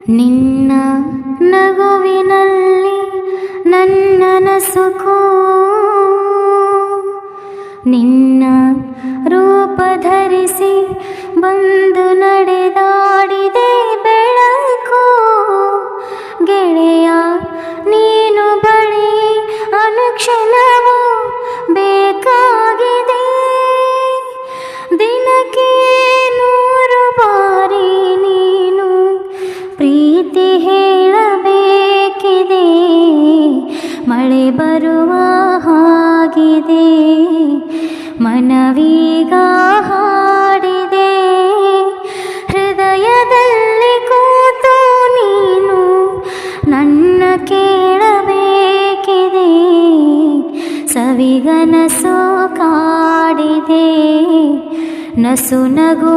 ನಿನ್ನ ನಗುವಿನಲ್ಲಿ ನನ್ನ ನಸುಕು, ನಿನ್ನ ರೂಪ ಧರಿಸಿ ಬಂದು ನಡೆದಾಡಿದೆ ಬೆಳಕು. ಗೆಳೆಯ ನೀನು ಬಳಿ ಅನುಕ್ಷಣವೂ ಬೇಕಾಗಿದೆ. ದಿನಕ್ಕೆ 100 ಬಾರಿ ನೀನು ಪ್ರೀತಿ ಹೇಳಬೇಕಿದೆ. ಮಳೆ ಬರುವ ಹಾಗಿದೆ, ಮನವೀಗ ಹಾಡಿದೆ. ಹೃದಯದಲ್ಲಿ ಕೂತು ನೀನು ನನ್ನ ಕೇಳಬೇಕಿದೆ. ಸವಿಗನಸು ಕಾಡಿದೆ, ನಸು ನಗು